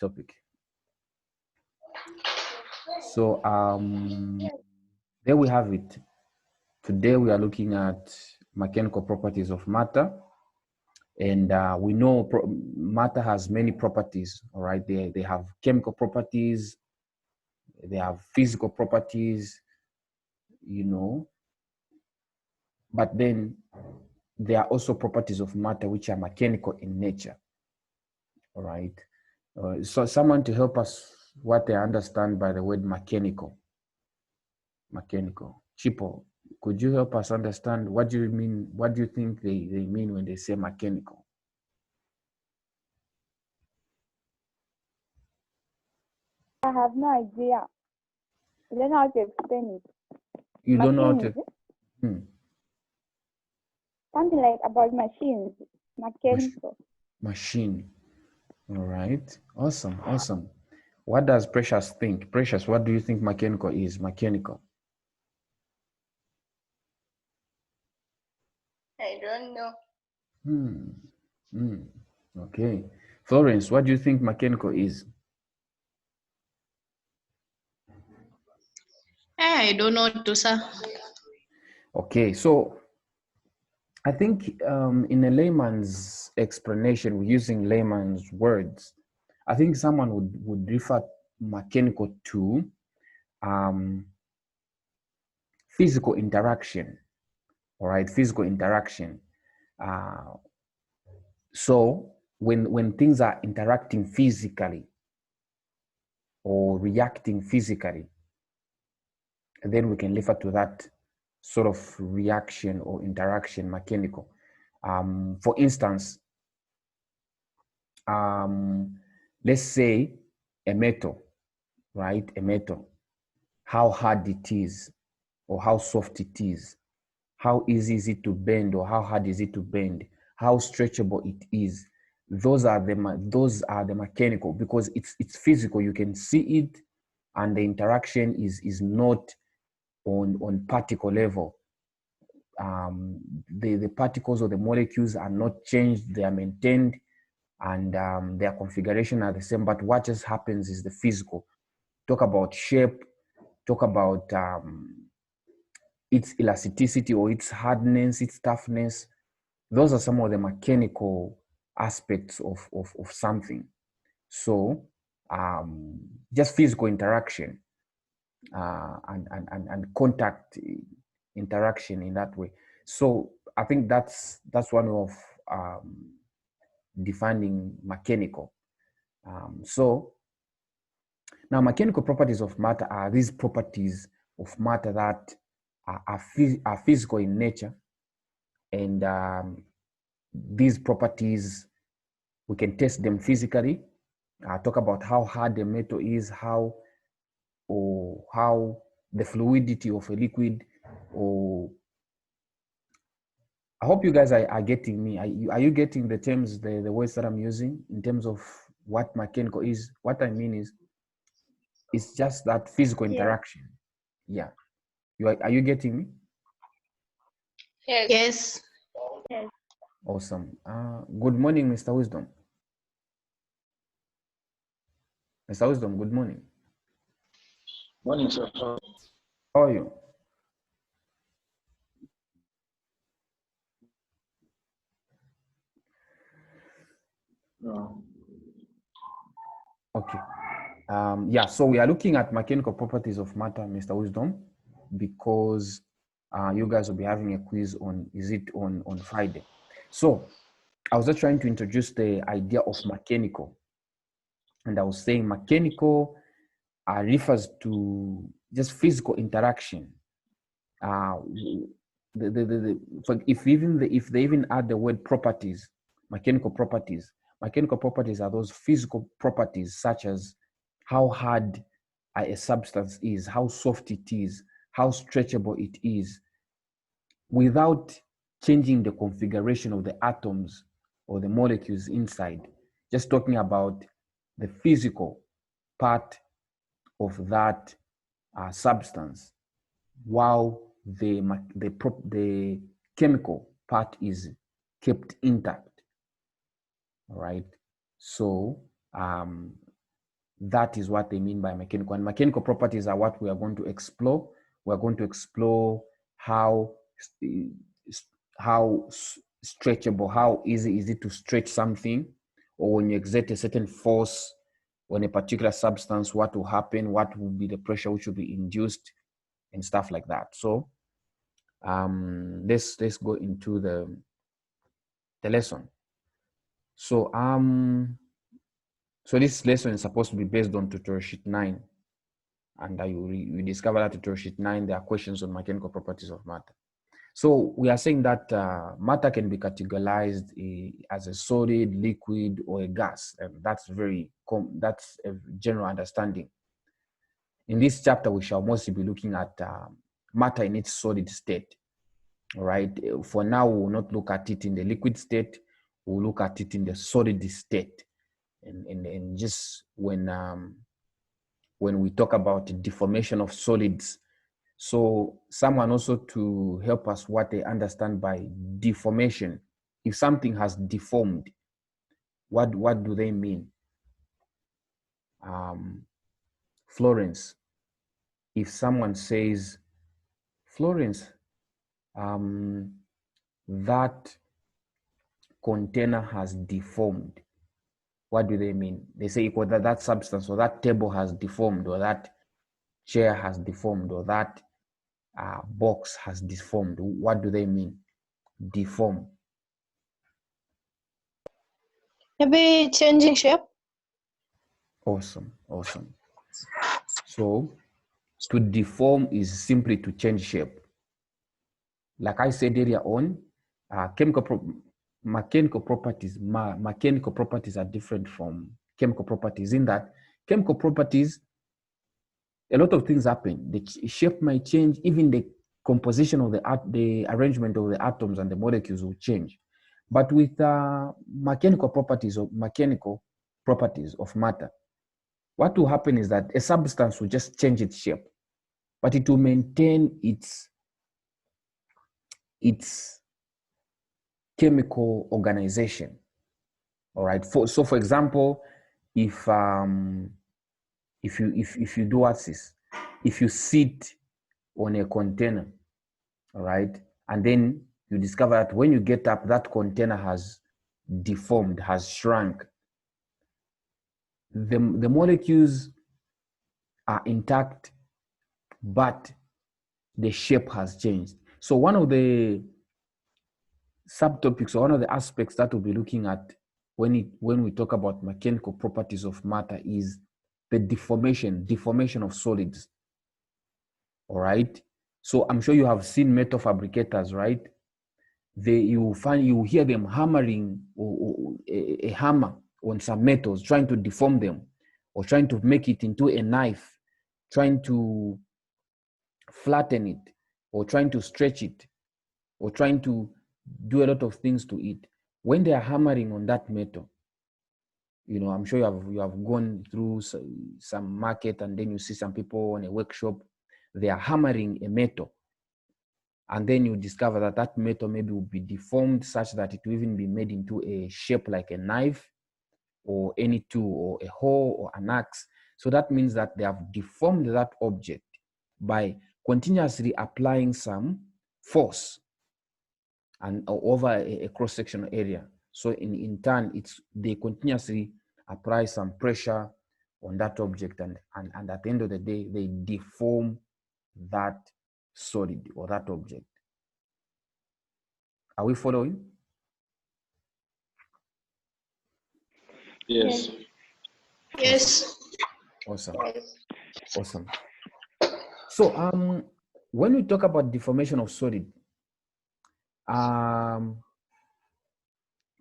topic. So there we have it. Today we are looking at mechanical properties of matter, and we know matter has many properties. All right, they have chemical properties, they have physical properties, you know, but then there are also properties of matter which are mechanical in nature. All right. So someone to help us what they understand by the word mechanical. Mechanical. Chipo, could you help us understand what do you mean? What do you think they mean when they say mechanical? I have no idea. I don't know how to explain it. You don't know how Machines. to. Something like about machines. Mechanical. Machine. All right. Awesome. Awesome. What does Precious think? Precious, what do you think mechanical is? Mechanical. I don't know. Okay. Florence, what do you think mechanical is? I don't know too, sir. Okay, so I think in a layman's explanation, using layman's words, I think someone would refer mechanical to physical interaction. All right, physical interaction. So when things are interacting physically or reacting physically, then we can refer to that sort of reaction or interaction mechanical. For instance, let's say a metal, right? A metal, how hard it is or how soft it is, how easy is it to bend or how hard is it to bend, how stretchable it is. Those are the mechanical, because it's physical. You can see it, and the interaction is not on particle level. The particles or the molecules are not changed; they are maintained, and their configuration are the same. But what just happens is the physical. Talk about shape. Talk about its elasticity or its hardness, its toughness. Those are some of the mechanical aspects of something. So just physical interaction and contact interaction in that way. So I think that's one of defining mechanical. So now mechanical properties of matter are these properties of matter that are physical in nature, and these properties, we can test them physically. Talk about how hard the metal is, how the fluidity of a liquid, or I hope you guys are getting me. Are you getting the terms, the words that I'm using in terms of what mechanical is? What I mean is, it's just that physical interaction. Yeah. Are you getting me? Yes. Yes. Awesome. Good morning, Mr. Wisdom. Mr. Wisdom, good morning. Morning, sir. How are you? No. Okay. Yeah, so we are looking at mechanical properties of matter, Mr. Wisdom, because you guys will be having a quiz on Friday. So I was just trying to introduce the idea of mechanical, and I was saying mechanical refers to just physical interaction. If they even add the word properties, mechanical properties are those physical properties, such as how hard a substance is, how soft it is, how stretchable it is, without changing the configuration of the atoms or the molecules inside. Just talking about the physical part of that substance, while the chemical part is kept intact. All right. So that is what they mean by mechanical. And mechanical properties are what we are going to explore. We're going to explore how stretchable, how easy is it to stretch something, or when you exert a certain force on a particular substance, what will happen, what will be the pressure which will be induced, and stuff like that. So let's go into the lesson. So so this lesson is supposed to be based on tutorial sheet 9, and you discover that tutorial sheet 9 there are questions on mechanical properties of matter. So we are saying that matter can be categorized as a solid, liquid, or a gas. And that's that's a general understanding. In this chapter, we shall mostly be looking at matter in its solid state. All right. For now, we will not look at it in the liquid state. We'll look at it in the solid state. And just when we talk about the deformation of solids. So someone also to help us what they understand by deformation. If something has deformed, what do they mean? Florence, if someone says, Florence, that container has deformed, what do they mean? They say that substance or that table has deformed, or that chair has deformed, or that box has deformed. What do they mean? Deform. Maybe changing shape. Awesome. So to deform is simply to change shape. Like I said earlier on, mechanical properties are different from chemical properties in that chemical properties, a lot of things happen. The shape might change, even the composition of the arrangement of the atoms and the molecules will change. But with mechanical properties of matter, what will happen is that a substance will just change its shape, but it will maintain its chemical organization. All right. So for example, if you do what's this, if you sit on a container, all right, and then you discover that when you get up, that container has deformed, has shrunk. The molecules are intact, but the shape has changed. So one of the subtopics or one of the aspects that we'll be looking at when we talk about mechanical properties of matter is the deformation of solids. All right. So I'm sure you have seen metal fabricators, right? You hear them hammering or a hammer on some metals, trying to deform them, or trying to make it into a knife, trying to flatten it, or trying to stretch it, or trying to do a lot of things to it. When they are hammering on that metal, I'm sure you have gone through some market, and then you see some people in a workshop, they are hammering a metal, and then you discover that that metal maybe will be deformed such that it will even be made into a shape like a knife or any tool or a hoe or an axe. So that means that they have deformed that object by continuously applying some force and over a cross-sectional area. So in turn, they continuously apply some pressure on that object, and at the end of the day, they deform that solid or that object. Are we following? Yes. Yes. Awesome. So when we talk about deformation of solid,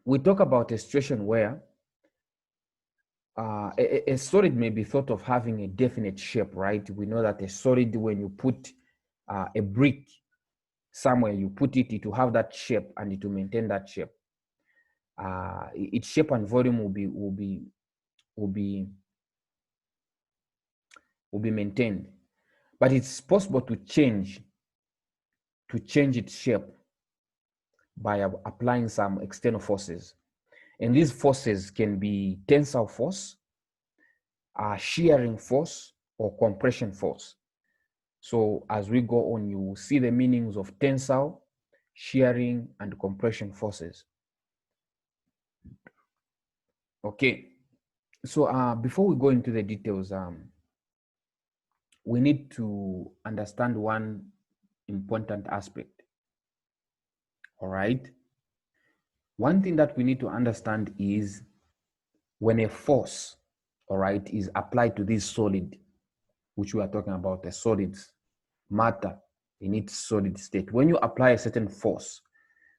we talk about a situation where a solid may be thought of having a definite shape, right? We know that a solid, when you put a brick somewhere, you put it, it will have that shape and it will maintain that shape. Its shape and volume will be maintained, but it's possible to change its shape by applying some external forces. And these forces can be tensile force, shearing force or compression force. So as we go on, you will see the meanings of tensile, shearing, and compression forces. Okay, so before we go into the details, we need to understand one important aspect. All right. One thing that we need to understand is when a force, all right, is applied to this solid, which we are talking about, the solids, matter in its solid state. When you apply a certain force,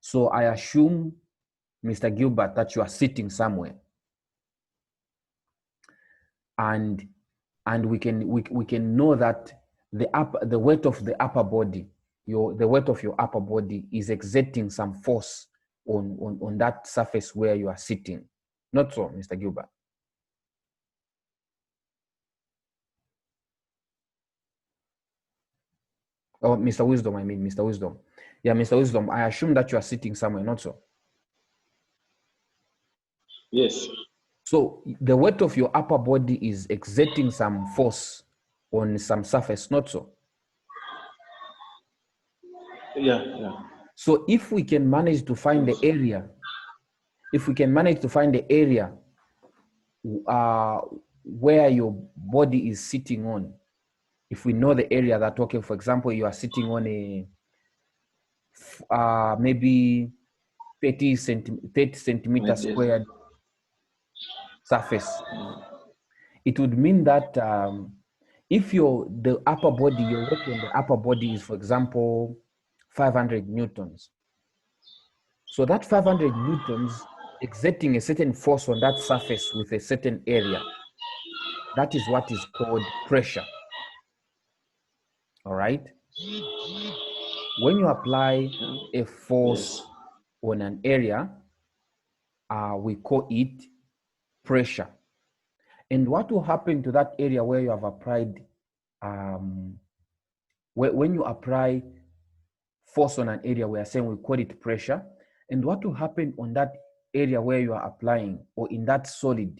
so I assume, Mr. Gilbert, that you are sitting somewhere, and we can know that the weight of the upper body, the weight of your upper body is exerting some force on that surface where you are sitting. Not so, Mr. Gilbert? Oh, Mr. Wisdom, I mean, Mr. Wisdom. Yeah, Mr. Wisdom, I assume that you are sitting somewhere, not so? Yes. So the weight of your upper body is exerting some force on some surface, not so? Yeah. So if we can manage to find the area, where your body is sitting on, if we know the area that, okay, for example, you are sitting on a maybe 30 centimeter Yes. squared surface, it would mean that if the upper body, your weight on the upper body is, for example, 500 newtons. So that 500 newtons exerting a certain force on that surface with a certain area, that is what is called pressure. All right. When you apply a force on an area, we call it pressure. And what will happen to that area where you have applied, when you apply force on an area, we are saying we call it pressure. And what will happen on that area where you are applying, or in that solid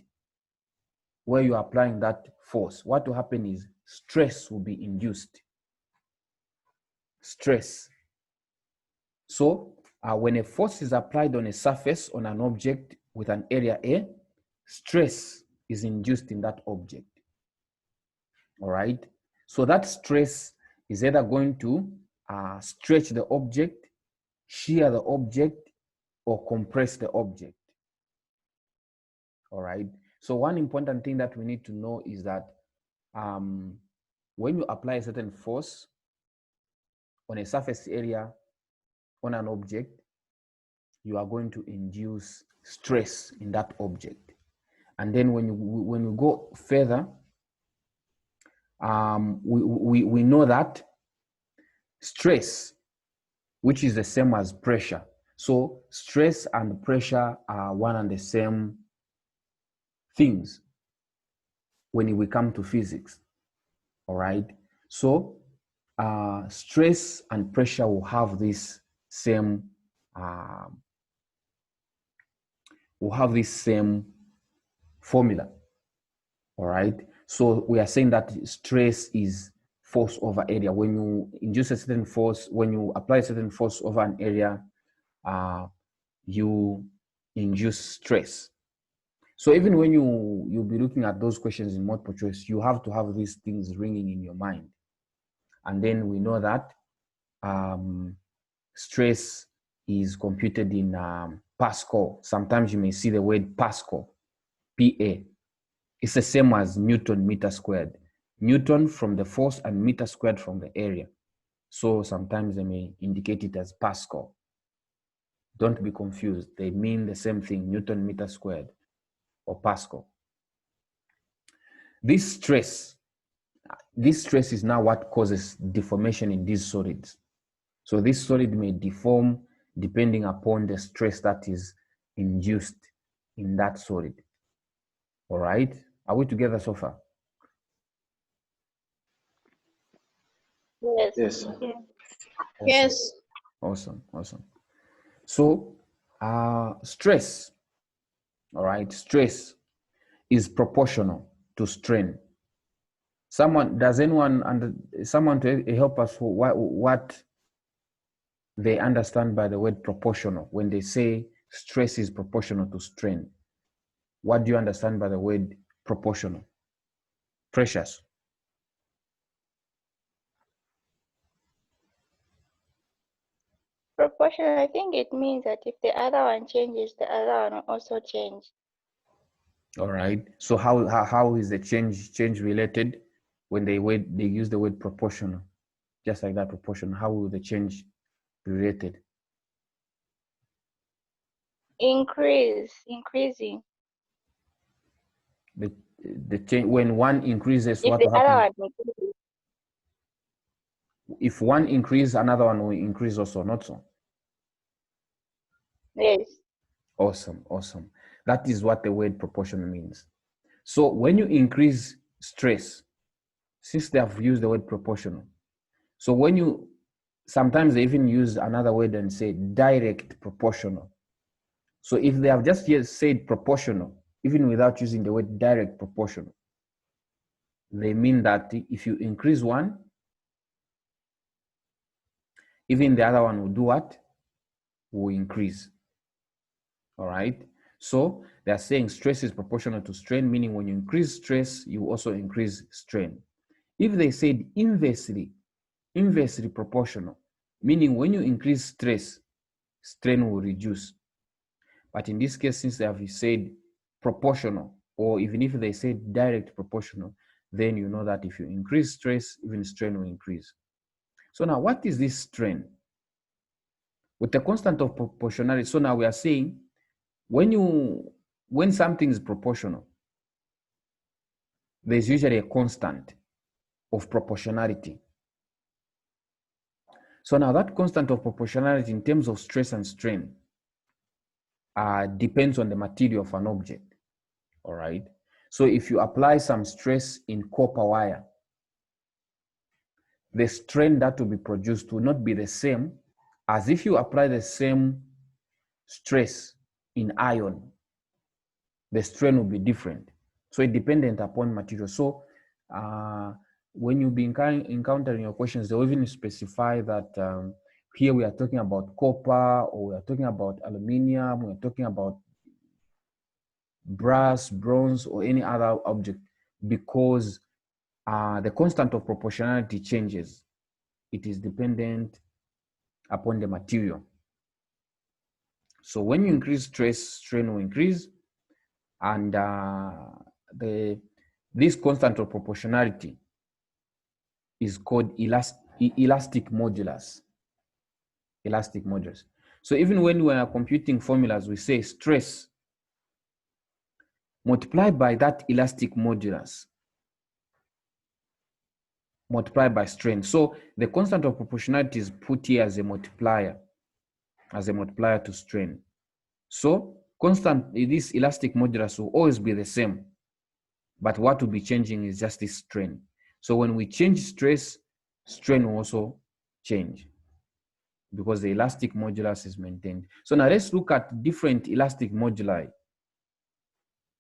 where you are applying that force, what will happen is stress will be induced. Stress. So when a force is applied on a surface, on an object with an area A, stress is induced in that object. All right. So that stress is either going to stretch the object, shear the object, or compress the object. All right. So one important thing that we need to know is that when you apply a certain force on a surface area on an object, you are going to induce stress in that object. And then when you go further, we know that stress, which is the same as pressure. So stress and pressure are one and the same things when we come to physics. All right. So stress and pressure will have this same formula. All right. So we are saying that stress is force over area. When you induce a certain force, when you apply a certain force over an area, you induce stress. So even when you'll be looking at those questions in multiple choice, you have to have these things ringing in your mind. And then we know that stress is computed in Pascal. Sometimes you may see the word Pascal, PA. It's the same as Newton meter squared. Newton from the force and meter squared from the area. So sometimes they may indicate it as Pascal. Don't be confused. They mean the same thing, Newton meter squared or Pascal. This stress is now what causes deformation in these solids. So this solid may deform depending upon the stress that is induced in that solid. All right. Are we together so far? Yes. Yes. Yes. Awesome. So stress, all right, stress is proportional. to strain. Someone to help us what they understand by the word proportional when they say stress is proportional to strain. What do you understand by the word proportional? Precious. Proportional, I think it means that if the other one changes, the other one will also change. All right. So how is the change related when they use the word proportional? Just like that, proportional. How will the change be related? Increasing. The change when one increases, If what the will happen? other one increases. If one increases, another one will increase also, not so? Yes. Awesome, awesome. That is what the word proportional means. So when you increase stress, since they have used the word proportional, so when you, sometimes they even use another word and say direct proportional. So if they have just said proportional, even without using the word direct proportional, they mean that if you increase one, even the other one will do what? Will increase. All right. So they are saying stress is proportional to strain, meaning when you increase stress, you also increase strain. If they said inversely proportional, meaning when you increase stress, strain will reduce. But in this case, since they have said proportional, or even if they say direct proportional, then you know that if you increase stress, even strain will increase. So now what is this strain? With the constant of proportionality, so now we are saying when something is proportional, there's usually a constant of proportionality. So now that constant of proportionality in terms of stress and strain depends on the material of an object. All right. So if you apply some stress in copper wire, the strain that will be produced will not be the same as if you apply the same stress in iron. The strain will be different. So it dependent upon material. So when you be encountering your questions, they'll even specify that here we are talking about copper, or we are talking about aluminium, we are talking about brass, bronze, or any other object, because the constant of proportionality changes. It is dependent upon the material. So when you increase stress, strain will increase, and this constant of proportionality is called elastic modulus. Elastic modulus. So even when we are computing formulas, we say stress multiplied by that elastic modulus multiplied by strain. So the constant of proportionality is put here as a multiplier to strain. So constant, this elastic modulus will always be the same, but what will be changing is just this strain. So when we change stress, strain will also change because the elastic modulus is maintained. So now let's look at different elastic moduli.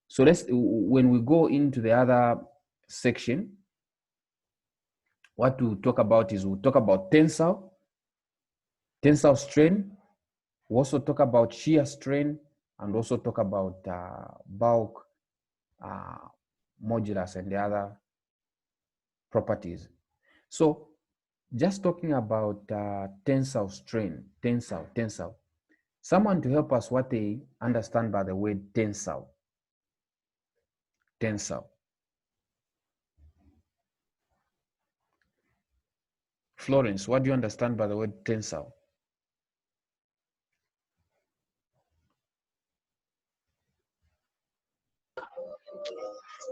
So when we go into the other section, what we'll talk about is we'll talk about tensile strain. We'll also talk about shear strain, and also talk about bulk modulus and the other properties. So just talking about tensile strain, tensile. Someone to help us what they understand by the word tensile. Florence, what do you understand by the word tensile?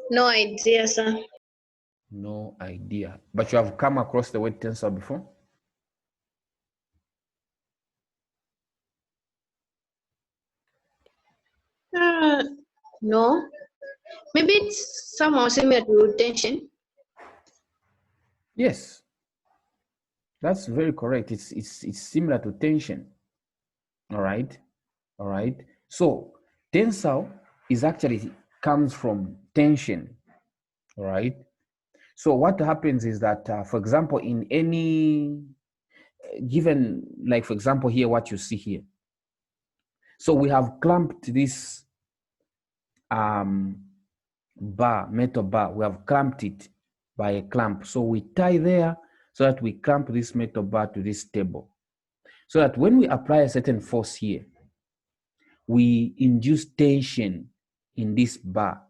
No idea, sir. No idea. But you have come across the word tensile before? No. Maybe it's somehow similar to tension. Yes. That's very correct. It's similar to tension. All right. So tensile is actually comes from tension. All right. So what happens is that, for example, in any given, like for example, here, what you see here. So we have clamped this metal bar. We have clamped it by a clamp. So we tie there so that we clamp this metal bar to this table. So that when we apply a certain force here, we induce tension in this bar.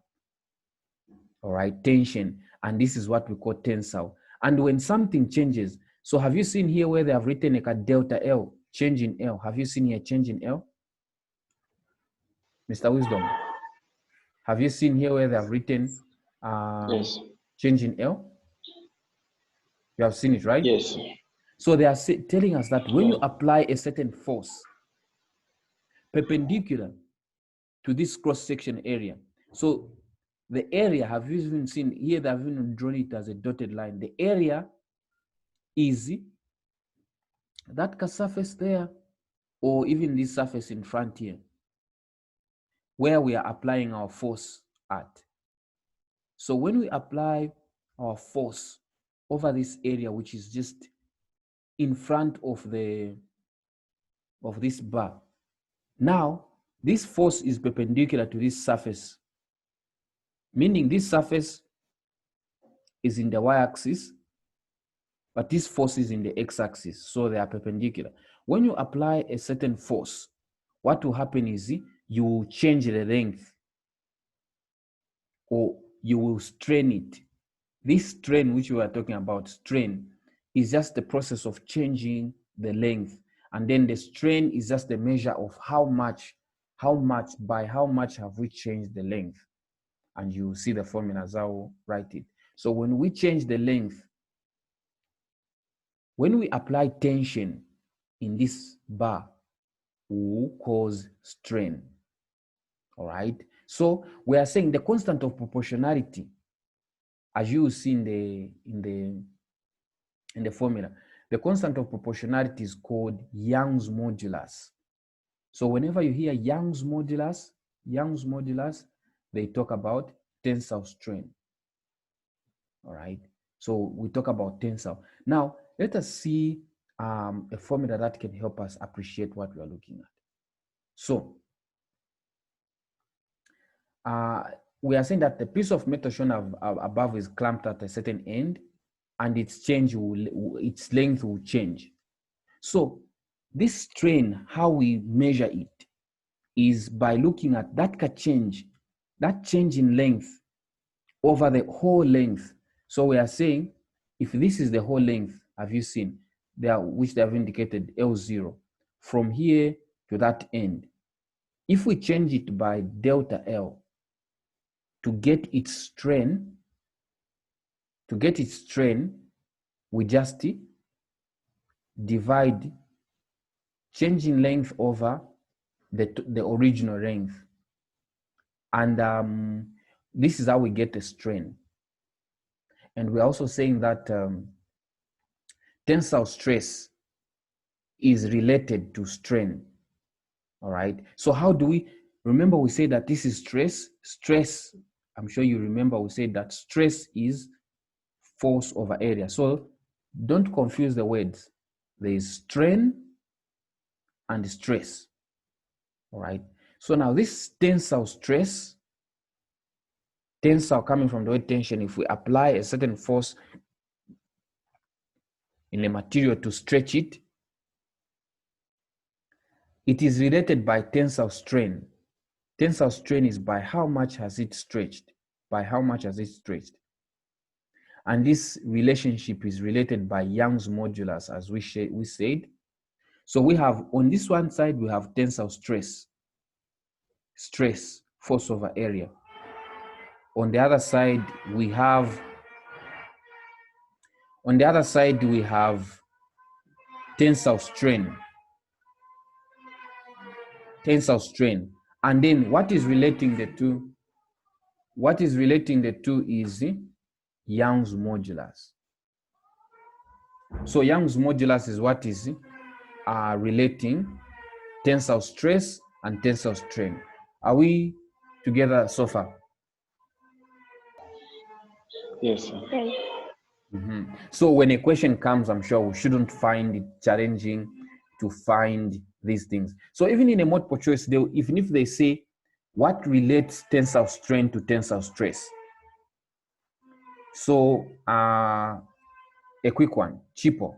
All right, tension. And this is what we call tensile. And when something changes, so have you seen here where they have written like a delta L, change in L? Have you seen here change in L? Mr. Wisdom, have you seen here where they have written Yes. change in L? You have seen it, right? Yes. So they are telling us that when Yeah. you apply a certain force perpendicular to this cross-section area, so the area, have you even seen here, they have even drawn it as a dotted line. The area is that surface there, or even this surface in front here, where we are applying our force at. So when we apply our force over this area, which is just in front of this bar, now this force is perpendicular to this surface, meaning this surface is in the y-axis, but this force is in the x-axis, so they are perpendicular. When you apply a certain force, what will happen is you will change the length, or you will strain it. This strain, which we are talking about, strain, is just the process of changing the length. And then the strain is just the measure of by how much have we changed the length. And you see the formula as I will write it. So when we change the length, when we apply tension in this bar, we will cause strain. All right. So we are saying the constant of proportionality, as you see in the formula, the constant of proportionality is called Young's modulus. So whenever you hear Young's modulus, they talk about tensile strain. All right. So we talk about tensile. Now let us see a formula that can help us appreciate what we are looking at. So we are saying that the piece of metal shown above is clamped at a certain end, and its length will change. So this strain, how we measure it is by looking at that change in length over the whole length. So we are saying, if this is the whole length, have you seen there, which they have indicated L0, from here to that end, if we change it by delta L to get its strain, we just divide change in length over the original length. And this is how we get a strain. And we're also saying that tensile stress is related to strain. All right. So how do we remember? We say that this is stress. Stress, I'm sure you remember, we said that stress is force over area. So don't confuse the words. There is strain and stress. All right. So now this tensile stress, tensile coming from the word tension, if we apply a certain force in a material to stretch it, it is related by tensile strain. Tensile strain is by how much has it stretched, And this relationship is related by Young's modulus, as we said. So we have, on this one side, we have tensile stress, force over area. On the other side, we have tensile strain. And then what is relating the two? Is Young's modulus. So Young's modulus is what is relating tensile stress and tensile strain. Are we together so far? Yes, sir. Yes. So when a question comes, I'm sure we shouldn't find it challenging to find these things. So even in a multiple choice, even if they say, what relates tensile strain to tensile stress? So a quick one, cheaper.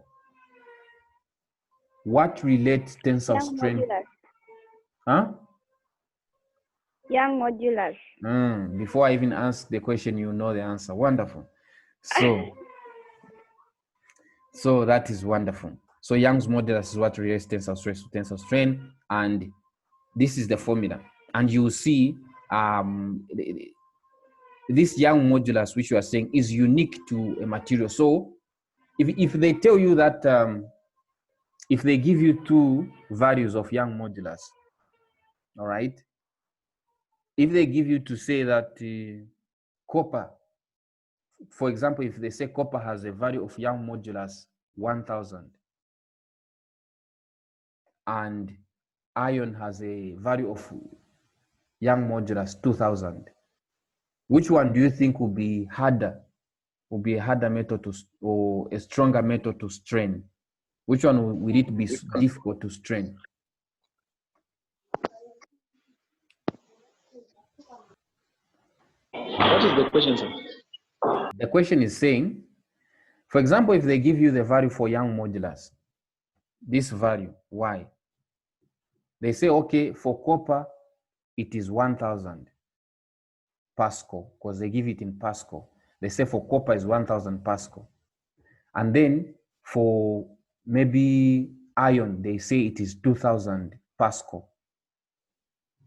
What relates tensile Young strain? modulus. Huh? Young modulus. Before I even ask the question, you know the answer. Wonderful. So that is wonderful. So Young's modulus is what relates tensile stress to tensile strain, and this is the formula. And you will see this Young modulus, which you are saying, is unique to a material. So if they tell you that, if they give you two values of Young modulus, all right, if they give you to say that copper, for example, if they say copper has a value of Young modulus 1000 and iron has a value of Young modulus 2000, which one do you think will be harder? Will be a harder method to, or a stronger method to strain? Which one will it be difficult to strain? What is the question, sir? The question is saying, for example, if they give you the value for Young modulus, this value, why? They say, okay, for copper, it is 1000 Pascal, because they give it in Pascal. They say for copper is 1000 Pascal. And then for maybe iron, they say it is 2000 Pascal.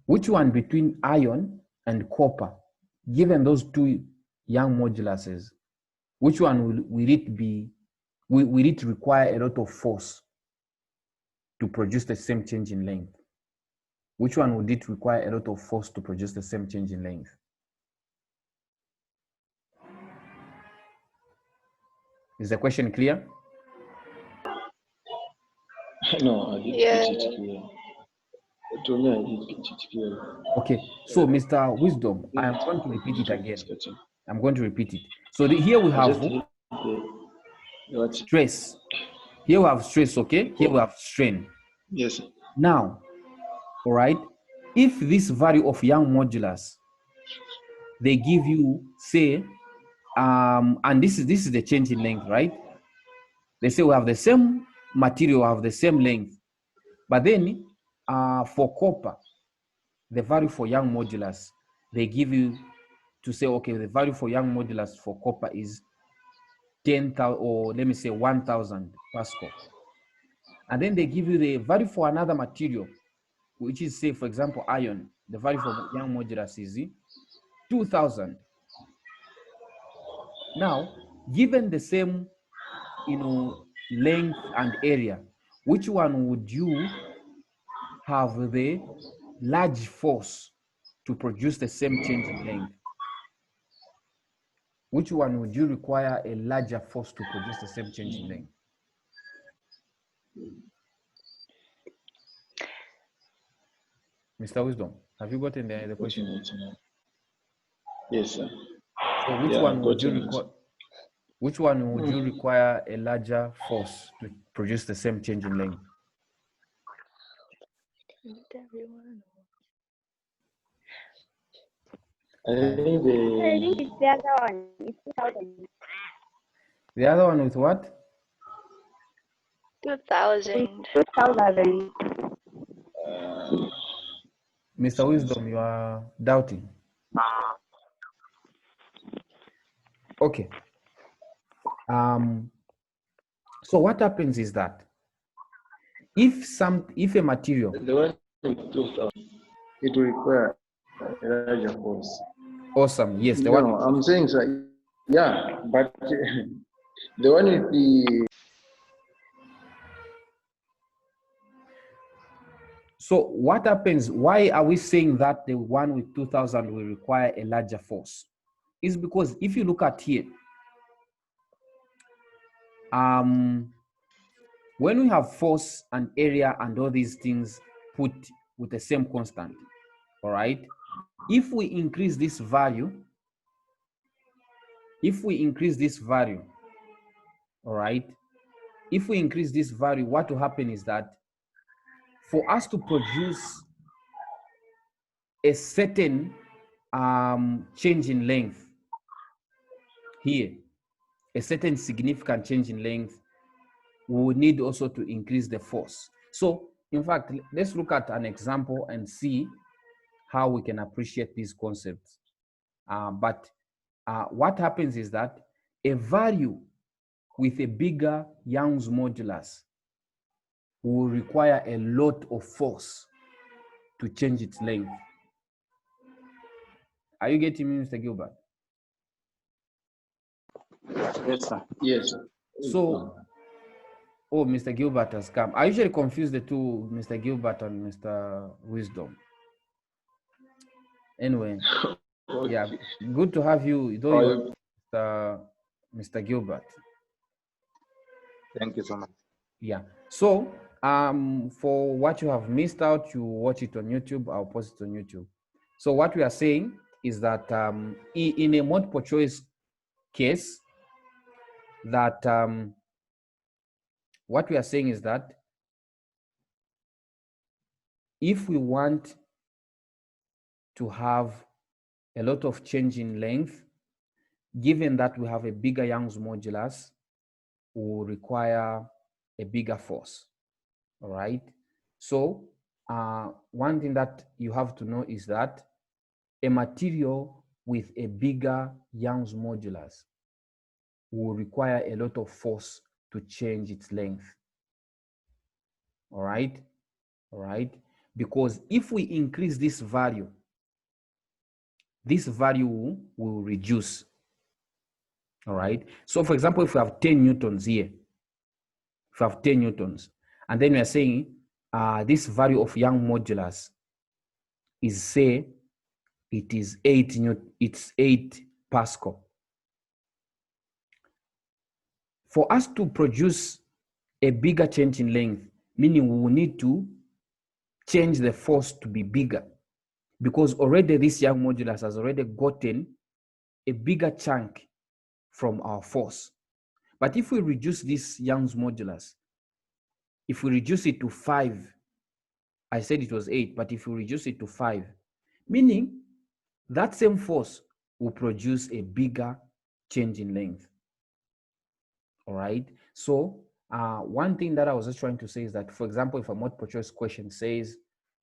Which one between iron and copper, given those two Young moduluses, which one will it be, will it require a lot of force to produce the same change in length? Which one would it require a lot of force to produce the same change in length? Is the question clear? No, I didn't Yeah. get it clear. To me, I didn't get it clear. Okay, so Mr. Wisdom, I am going to repeat it again. I'm going to repeat it. So here we I have just hit what? stress. Here we have stress, okay? Here we have strain. Yes. Now, all right, if this value of Young modulus, they give you, say, and this is the change in length, right? They say we have the same material, have the same length, but then for copper, the value for Young modulus, they give you to say, okay, the value for Young modulus for copper is 10,000, or let me say 1000 Pascal. And then they give you the value for another material, which is, say, for example, iron. The value for Young modulus is 2000. Now, given the same, length and area, which one would you have the large force to produce the same change in length? Which one would you require a larger force to produce the same change in length? Mr. Wisdom, have you gotten the question? Yes, sir. So which Yeah, one I've would you gotten it. require? Which one would you require a larger force to produce the same change in length? I think I think it's the other one. It's 2000. The other one with what? 2000. 2000. Mr. Wisdom, you are doubting. Okay. So what happens is that if a material, the one with 2000, it will require a larger force. awesome, yes, the No, one. I'm saying so. Yeah, but the one with the So what happens? Why are we saying that the one with 2000 will require a larger force? Is because if you look at here, when we have force and area and all these things put with the same constant, all right? If we increase this value, if we increase this value, all right, if we increase this value, what will happen is that for us to produce a certain change in length here, a certain significant change in length, we will need also to increase the force. So in fact, let's look at an example and see how we can appreciate these concepts. But what happens is that a value with a bigger Young's modulus will require a lot of force to change its length. Are you getting me, Mr. Gilbert? Yes, sir. Yes. So, oh, Mr. Gilbert has come. I usually confuse the two, Mr. Gilbert and Mr. Wisdom. Anyway, Okay. yeah, good to have you, though you're Mr. Gilbert. Thank you so much. Yeah. So, for what you have missed out, you watch it on YouTube. I'll post it on YouTube. So what we are saying is that in a multiple choice case, that what we are saying is that if we want to have a lot of change in length, given that we have a bigger Young's modulus, will require a bigger force. All right. So one thing that you have to know is that a material with a bigger Young's modulus will require a lot of force to change its length. All right. All right. Because if we increase this value will reduce. All right. So for example, if we have 10 newtons here, if we have 10 newtons, and then we are saying this value of Young modulus is, say, it is 8 Pascal. For us to produce a bigger change in length, meaning we will need to change the force to be bigger, because already this Young modulus has already gotten a bigger chunk from our force. But if we reduce this Young's modulus, if we reduce it to 5, I said it was 8, but if we reduce it to 5, meaning that same force will produce a bigger change in length. All right. So one thing that I was just trying to say is that, for example, if a multiple choice question says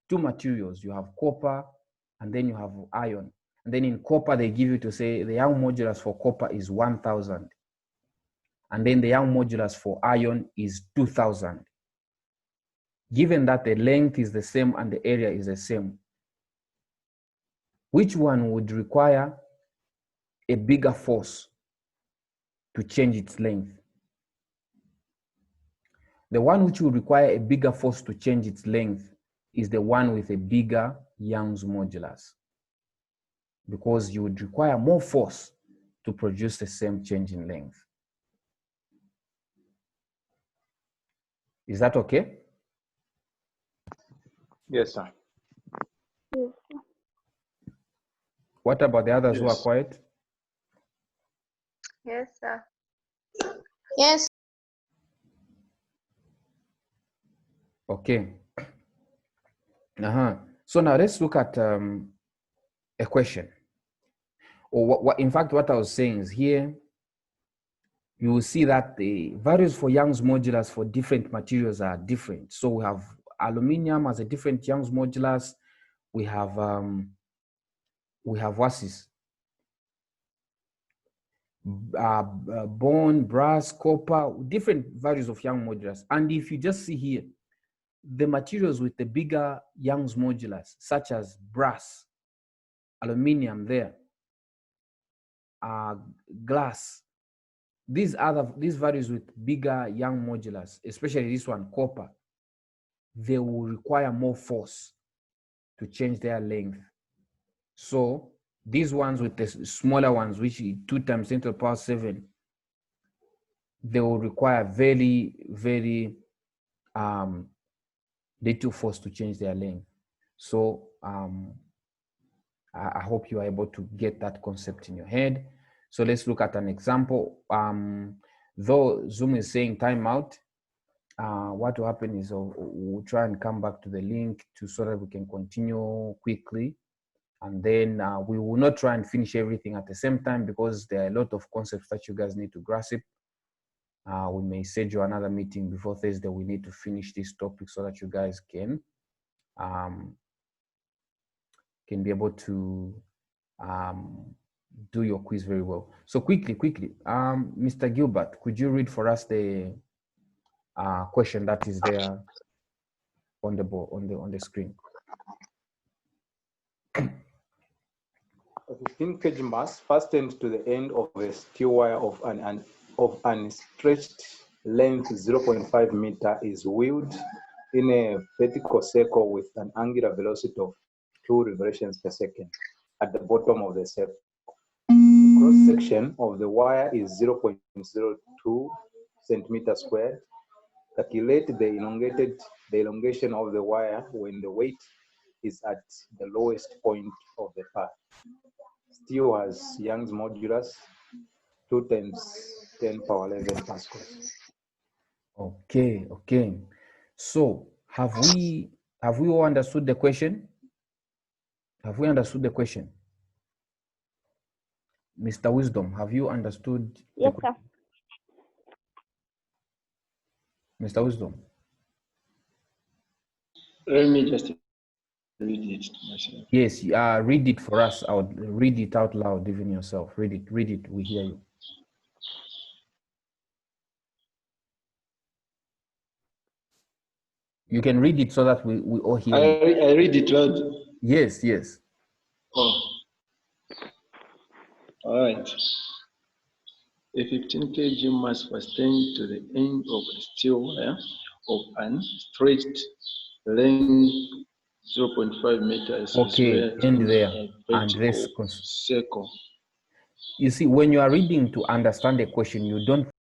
two materials, you have copper and then you have iron. And then in copper, they give you to say the Young modulus for copper is 1,000. And then the Young modulus for iron is 2,000. Given that the length is the same and the area is the same, which one would require a bigger force to change its length? The one which will require a bigger force to change its length is the one with a bigger Young's modulus, because you would require more force to produce the same change in length. Is that okay? Yes, sir. Yes. What about the others who are Yes. quiet? Yes, sir. Yes. Okay. So now let's look at a question. Or in fact, what I was saying is here, you will see that the values for Young's modulus for different materials are different. So we have aluminum as a different Young's modulus. We have what is bone, brass, copper, different values of Young modulus. And if you just see here, the materials with the bigger Young's modulus, such as brass, aluminum there, glass, these values with bigger Young modulus, especially this one, copper, they will require more force to change their length. So these ones with the smaller ones, which is 2 times 10 to the power 7, they will require very, very little force to change their length. So I hope you are able to get that concept in your head. So let's look at an example. Though Zoom is saying timeout, what will happen is we'll try and come back to the link so that we can continue quickly. And then we will not try and finish everything at the same time because there are a lot of concepts that you guys need to grasp. We may schedule another meeting before Thursday. We need to finish this topic so that you guys can be able to do your quiz very well. So quickly, Mr. Gilbert, could you read for us the question that is there on the board, on the screen? A 15 kg mass fastened to the end of a steel wire of an stretched length 0.5 meter is wheeled in a vertical circle with an angular velocity of 2 revolutions per second at the bottom of the circle. The cross section of the wire is 0.02 centimeters squared. Calculate the elongation of the wire when the weight is at the lowest point of the path. Steel has Young's modulus 2 times 10 power 11 pascals. Okay. So have we all understood the question? Have we understood the question? Mr. Wisdom, have you understood the Yes, question? sir. Mr. Wisdom. Let me just read it myself. Yes, read it for us out. Read it out loud, even yourself. Read it. We hear you. You can read it so that we all hear you. I read it loud. Yes. Oh, all right. A 15 kg mass fastened to the end of a steel wire of an stretched length 0.5 meters. Okay, end there. And let's circle. you see, when you are reading to understand a question, you don't